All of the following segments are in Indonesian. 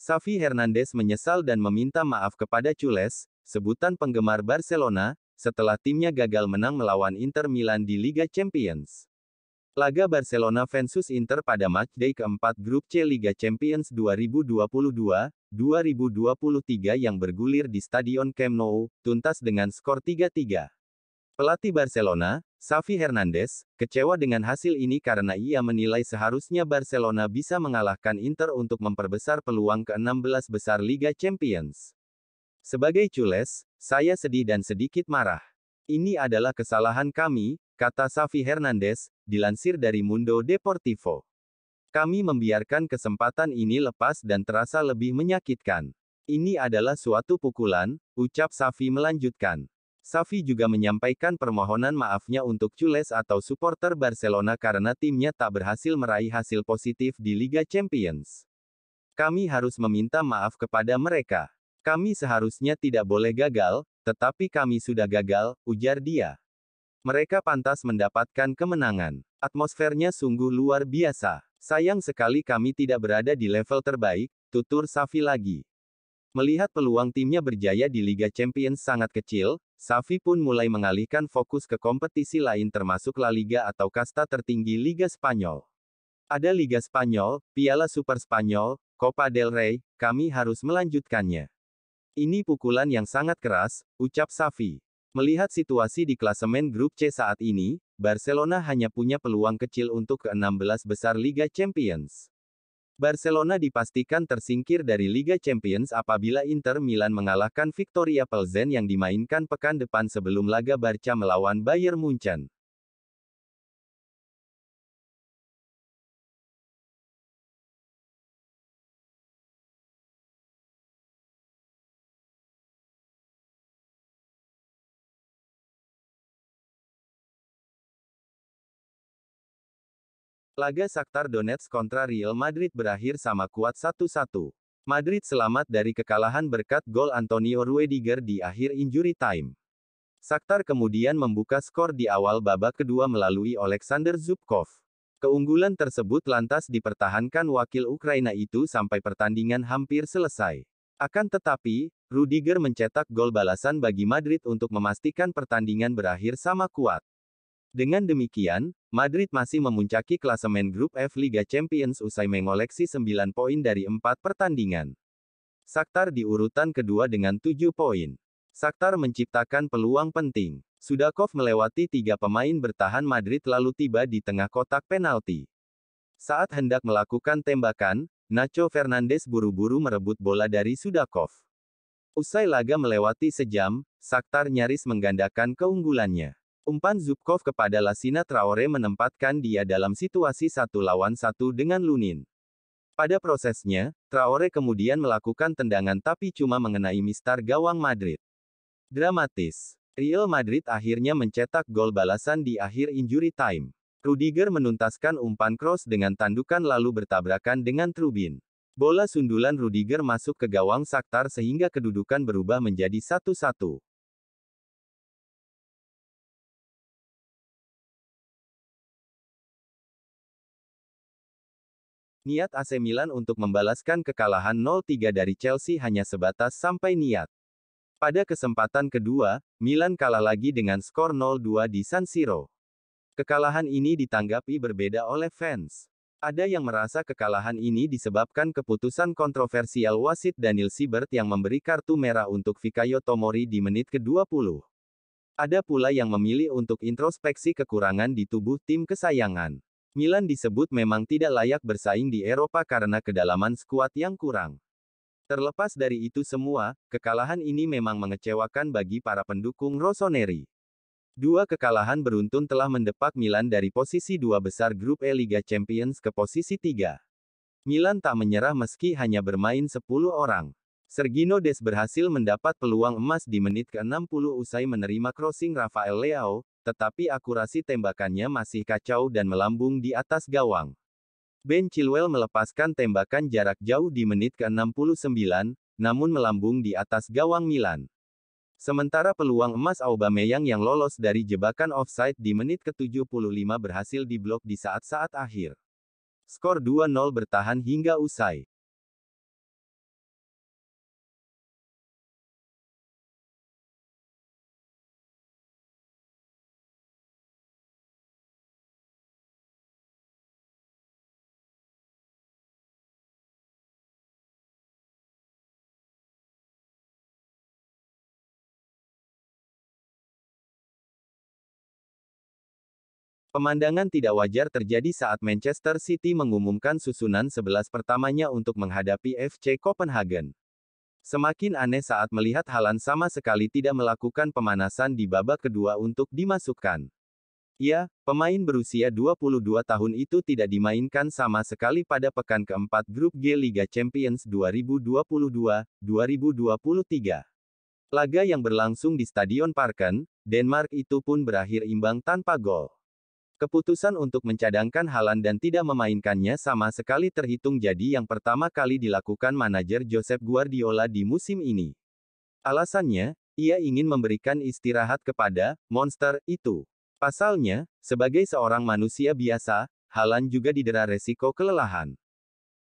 Xavi Hernandez menyesal dan meminta maaf kepada Culés, sebutan penggemar Barcelona, setelah timnya gagal menang melawan Inter Milan di Liga Champions. Laga Barcelona vs Inter pada matchday keempat Grup C Liga Champions 2022-2023 yang bergulir di Stadion Camp Nou, tuntas dengan skor 3-3. Pelatih Barcelona, Xavi Hernandez, kecewa dengan hasil ini karena ia menilai seharusnya Barcelona bisa mengalahkan Inter untuk memperbesar peluang ke-16 besar Liga Champions. Sebagai Culés, saya sedih dan sedikit marah. Ini adalah kesalahan kami, kata Xavi Hernandez, dilansir dari Mundo Deportivo. Kami membiarkan kesempatan ini lepas dan terasa lebih menyakitkan. Ini adalah suatu pukulan, ucap Xavi melanjutkan. Xavi juga menyampaikan permohonan maafnya untuk Culés atau supporter Barcelona karena timnya tak berhasil meraih hasil positif di Liga Champions. Kami harus meminta maaf kepada mereka. Kami seharusnya tidak boleh gagal, tetapi kami sudah gagal, ujar dia. Mereka pantas mendapatkan kemenangan. Atmosfernya sungguh luar biasa. Sayang sekali kami tidak berada di level terbaik, tutur Xavi lagi. Melihat peluang timnya berjaya di Liga Champions sangat kecil, Xavi pun mulai mengalihkan fokus ke kompetisi lain termasuk La Liga atau kasta tertinggi Liga Spanyol. Ada Liga Spanyol, Piala Super Spanyol, Copa del Rey, kami harus melanjutkannya. Ini pukulan yang sangat keras, ucap Xavi. Melihat situasi di klasemen grup C saat ini, Barcelona hanya punya peluang kecil untuk ke-16 besar Liga Champions. Barcelona dipastikan tersingkir dari Liga Champions apabila Inter Milan mengalahkan Victoria Plzen yang dimainkan pekan depan sebelum laga Barca melawan Bayern Munchen. Laga Shakhtar Donetsk kontra Real Madrid berakhir sama kuat 1-1. Madrid selamat dari kekalahan berkat gol Antonio Rudiger di akhir injury time. Shakhtar kemudian membuka skor di awal babak kedua melalui Oleksandr Zubkov. Keunggulan tersebut lantas dipertahankan wakil Ukraina itu sampai pertandingan hampir selesai. Akan tetapi, Rudiger mencetak gol balasan bagi Madrid untuk memastikan pertandingan berakhir sama kuat. Dengan demikian, Madrid masih memuncaki klasemen grup F Liga Champions usai mengoleksi 9 poin dari 4 pertandingan. Shakhtar di urutan kedua dengan 7 poin. Shakhtar menciptakan peluang penting. Sudakov melewati 3 pemain bertahan Madrid lalu tiba di tengah kotak penalti. Saat hendak melakukan tembakan, Nacho Fernandes buru-buru merebut bola dari Sudakov. Usai laga melewati sejam, Shakhtar nyaris menggandakan keunggulannya. Umpan Zubkov kepada Lassina Traoré menempatkan dia dalam situasi 1 lawan 1 dengan Lunin. Pada prosesnya, Traoré kemudian melakukan tendangan tapi cuma mengenai mistar gawang Madrid. Dramatis. Real Madrid akhirnya mencetak gol balasan di akhir injury time. Rudiger menuntaskan umpan cross dengan tandukan lalu bertabrakan dengan trubin. Bola sundulan Rudiger masuk ke gawang Shakhtar sehingga kedudukan berubah menjadi 1-1. Niat AC Milan untuk membalaskan kekalahan 0-3 dari Chelsea hanya sebatas sampai niat. Pada kesempatan kedua, Milan kalah lagi dengan skor 0-2 di San Siro. Kekalahan ini ditanggapi berbeda oleh fans. Ada yang merasa kekalahan ini disebabkan keputusan kontroversial wasit Daniel Siebert yang memberi kartu merah untuk Fikayo Tomori di menit ke-20. Ada pula yang memilih untuk introspeksi kekurangan di tubuh tim kesayangan. Milan disebut memang tidak layak bersaing di Eropa karena kedalaman skuad yang kurang. Terlepas dari itu semua, kekalahan ini memang mengecewakan bagi para pendukung Rossoneri. 2 kekalahan beruntun telah mendepak Milan dari posisi 2 besar grup E Liga Champions ke posisi 3. Milan tak menyerah meski hanya bermain 10 orang. Sergino Des berhasil mendapat peluang emas di menit ke-60 usai menerima crossing Rafael Leao, tetapi akurasi tembakannya masih kacau dan melambung di atas gawang. Ben Chilwell melepaskan tembakan jarak jauh di menit ke-69, namun melambung di atas gawang Milan. Sementara peluang emas Aubameyang yang lolos dari jebakan offside di menit ke-75 berhasil diblok di saat-saat akhir. Skor 2-0 bertahan hingga usai. Pemandangan tidak wajar terjadi saat Manchester City mengumumkan susunan 11 pertamanya untuk menghadapi FC Copenhagen. Semakin aneh saat melihat Haaland sama sekali tidak melakukan pemanasan di babak kedua untuk dimasukkan. Ya, pemain berusia 22 tahun itu tidak dimainkan sama sekali pada pekan keempat grup G Liga Champions 2022-2023. Laga yang berlangsung di Stadion Parken, Denmark itu pun berakhir imbang tanpa gol. Keputusan untuk mencadangkan Haaland dan tidak memainkannya sama sekali terhitung jadi yang pertama kali dilakukan manajer Josep Guardiola di musim ini. Alasannya, ia ingin memberikan istirahat kepada monster itu. Pasalnya, sebagai seorang manusia biasa, Haaland juga didera resiko kelelahan.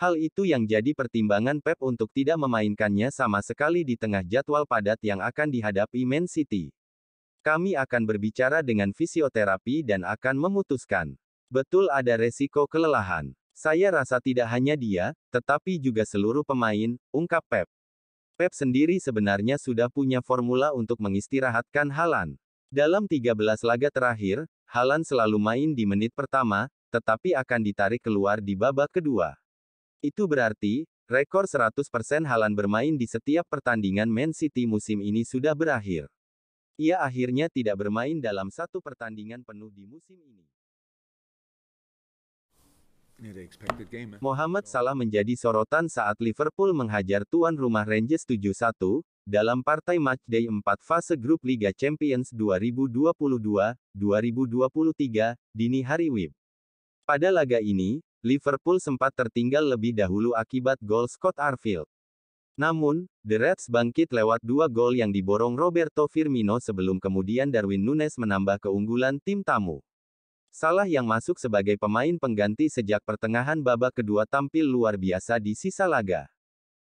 Hal itu yang jadi pertimbangan Pep untuk tidak memainkannya sama sekali di tengah jadwal padat yang akan dihadapi Man City. Kami akan berbicara dengan fisioterapi dan akan memutuskan. Betul ada resiko kelelahan. Saya rasa tidak hanya dia, tetapi juga seluruh pemain, ungkap Pep. Pep sendiri sebenarnya sudah punya formula untuk mengistirahatkan Haaland. Dalam 13 laga terakhir, Haaland selalu main di menit pertama, tetapi akan ditarik keluar di babak kedua. Itu berarti, rekor 100% Haaland bermain di setiap pertandingan Man City musim ini sudah berakhir. Ia akhirnya tidak bermain dalam satu pertandingan penuh di musim ini. Mohamed Salah menjadi sorotan saat Liverpool menghajar tuan rumah Rangers 7-1, dalam partai matchday 4 fase grup Liga Champions 2022-2023, dini hari WIB. Pada laga ini, Liverpool sempat tertinggal lebih dahulu akibat gol Scott Arfield. Namun, The Reds bangkit lewat 2 gol yang diborong Roberto Firmino sebelum kemudian Darwin Núñez menambah keunggulan tim tamu. Salah yang masuk sebagai pemain pengganti sejak pertengahan babak kedua tampil luar biasa di sisa laga.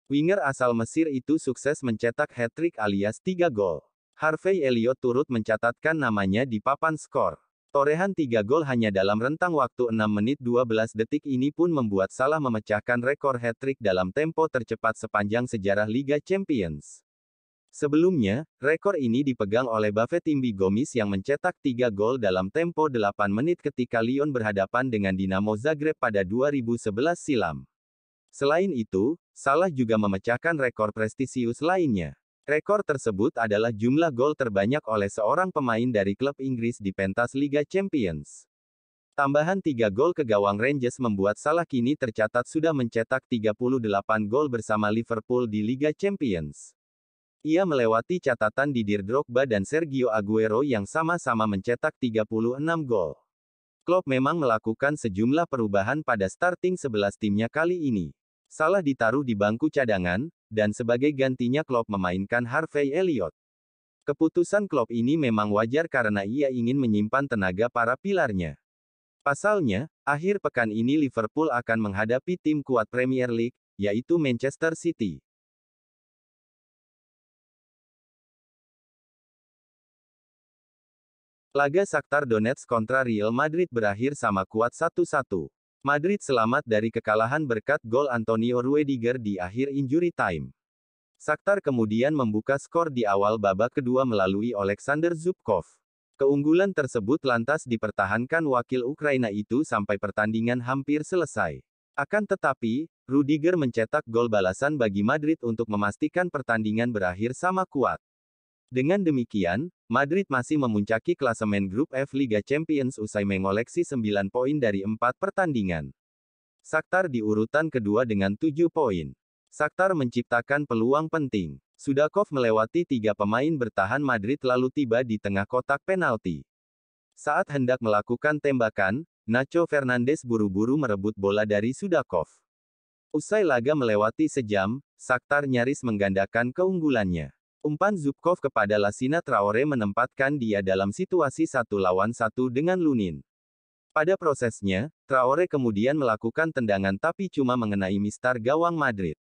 Winger asal Mesir itu sukses mencetak hat-trick alias 3 gol. Harvey Elliott turut mencatatkan namanya di papan skor. Torehan 3 gol hanya dalam rentang waktu 6 menit 12 detik ini pun membuat Salah memecahkan rekor hat-trick dalam tempo tercepat sepanjang sejarah Liga Champions. Sebelumnya, rekor ini dipegang oleh Bafétimbi Gomis yang mencetak 3 gol dalam tempo 8 menit ketika Lyon berhadapan dengan Dinamo Zagreb pada 2011 silam. Selain itu, Salah juga memecahkan rekor prestisius lainnya. Rekor tersebut adalah jumlah gol terbanyak oleh seorang pemain dari klub Inggris di pentas Liga Champions. Tambahan 3 gol ke gawang Rangers membuat Salah kini tercatat sudah mencetak 38 gol bersama Liverpool di Liga Champions. Ia melewati catatan Didier Drogba dan Sergio Aguero yang sama-sama mencetak 36 gol. Klopp memang melakukan sejumlah perubahan pada starting 11 timnya kali ini. Salah ditaruh di bangku cadangan, dan sebagai gantinya Klopp memainkan Harvey Elliott. Keputusan Klopp ini memang wajar karena ia ingin menyimpan tenaga para pilarnya. Pasalnya, akhir pekan ini Liverpool akan menghadapi tim kuat Premier League, yaitu Manchester City. Laga Shakhtar Donetsk kontra Real Madrid berakhir sama kuat 1-1. Madrid selamat dari kekalahan berkat gol Antonio Rudiger di akhir injury time. Shakhtar kemudian membuka skor di awal babak kedua melalui Oleksandr Zubkov. Keunggulan tersebut lantas dipertahankan wakil Ukraina itu sampai pertandingan hampir selesai. Akan tetapi, Rudiger mencetak gol balasan bagi Madrid untuk memastikan pertandingan berakhir sama kuat. Dengan demikian, Madrid masih memuncaki klasemen grup F Liga Champions usai mengoleksi 9 poin dari 4 pertandingan. Shakhtar di urutan kedua dengan 7 poin. Shakhtar menciptakan peluang penting. Sudakov melewati 3 pemain bertahan Madrid lalu tiba di tengah kotak penalti. Saat hendak melakukan tembakan, Nacho Fernandes buru-buru merebut bola dari Sudakov. Usai laga melewati sejam, Shakhtar nyaris menggandakan keunggulannya. Umpan Zubkov kepada Lassina Traoré menempatkan dia dalam situasi 1 lawan 1 dengan Lunin. Pada prosesnya, Traoré kemudian melakukan tendangan tapi cuma mengenai mistar gawang Madrid.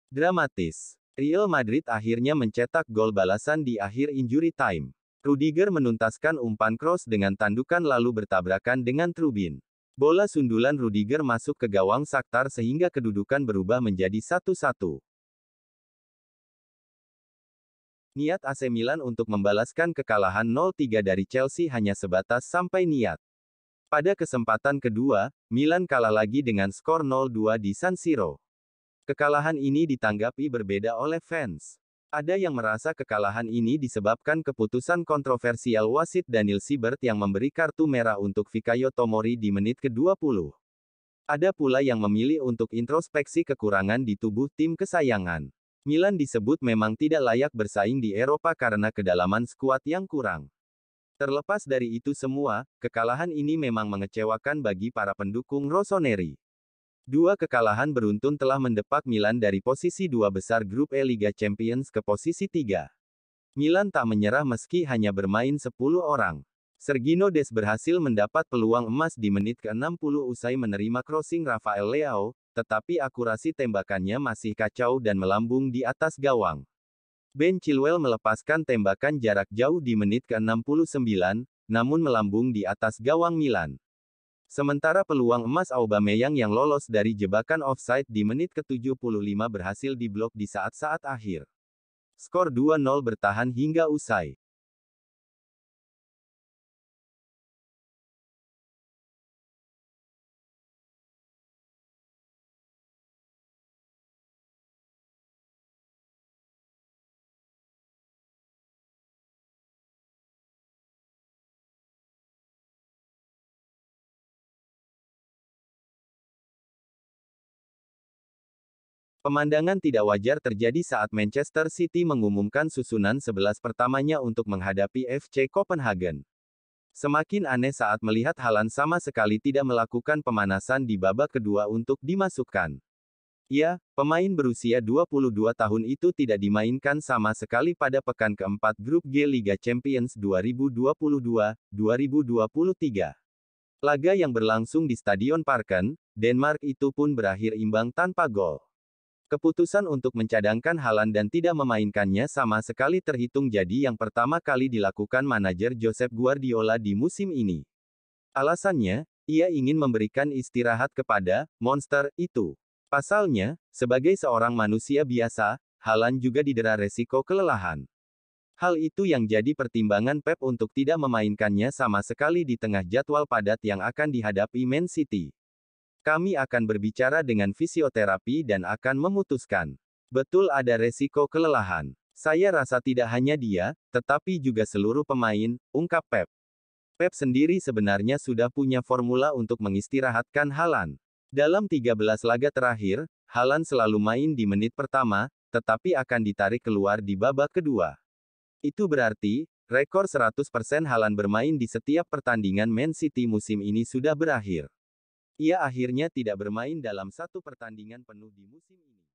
Dramatis. Real Madrid akhirnya mencetak gol balasan di akhir injury time. Rudiger menuntaskan umpan cross dengan tandukan lalu bertabrakan dengan trubin. Bola sundulan Rudiger masuk ke gawang Shakhtar sehingga kedudukan berubah menjadi 1-1. Niat AC Milan untuk membalaskan kekalahan 0-3 dari Chelsea hanya sebatas sampai niat. Pada kesempatan kedua, Milan kalah lagi dengan skor 0-2 di San Siro. Kekalahan ini ditanggapi berbeda oleh fans. Ada yang merasa kekalahan ini disebabkan keputusan kontroversial wasit Daniel Siebert yang memberi kartu merah untuk Fikayo Tomori di menit ke-20. Ada pula yang memilih untuk introspeksi kekurangan di tubuh tim kesayangan. Milan disebut memang tidak layak bersaing di Eropa karena kedalaman skuad yang kurang. Terlepas dari itu semua, kekalahan ini memang mengecewakan bagi para pendukung rossoneri. Dua kekalahan beruntun telah mendepak Milan dari posisi dua besar grup E Liga Champions ke posisi 3. Milan tak menyerah meski hanya bermain 10 orang. Sergino Des berhasil mendapat peluang emas di menit ke-60 usai menerima crossing Rafael Leao, tetapi akurasi tembakannya masih kacau dan melambung di atas gawang. Ben Chilwell melepaskan tembakan jarak jauh di menit ke-69, namun melambung di atas gawang Milan. Sementara peluang emas Aubameyang yang lolos dari jebakan offside di menit ke-75 berhasil diblok di saat-saat akhir. Skor 2-0 bertahan hingga usai. Pemandangan tidak wajar terjadi saat Manchester City mengumumkan susunan 11 pertamanya untuk menghadapi FC Copenhagen. Semakin aneh saat melihat Haaland sama sekali tidak melakukan pemanasan di babak kedua untuk dimasukkan. Ya, pemain berusia 22 tahun itu tidak dimainkan sama sekali pada pekan keempat grup G Liga Champions 2022-2023. Laga yang berlangsung di Stadion Parken, Denmark itu pun berakhir imbang tanpa gol. Keputusan untuk mencadangkan Haaland dan tidak memainkannya sama sekali terhitung jadi yang pertama kali dilakukan manajer Josep Guardiola di musim ini. Alasannya, ia ingin memberikan istirahat kepada monster itu. Pasalnya, sebagai seorang manusia biasa, Haaland juga didera resiko kelelahan. Hal itu yang jadi pertimbangan Pep untuk tidak memainkannya sama sekali di tengah jadwal padat yang akan dihadapi Man City. Kami akan berbicara dengan fisioterapi dan akan memutuskan. Betul ada resiko kelelahan. Saya rasa tidak hanya dia, tetapi juga seluruh pemain, ungkap Pep. Pep sendiri sebenarnya sudah punya formula untuk mengistirahatkan Haaland. Dalam 13 laga terakhir, Haaland selalu main di menit pertama, tetapi akan ditarik keluar di babak kedua. Itu berarti, rekor 100% Haaland bermain di setiap pertandingan Man City musim ini sudah berakhir. Ia akhirnya tidak bermain dalam satu pertandingan penuh di musim ini.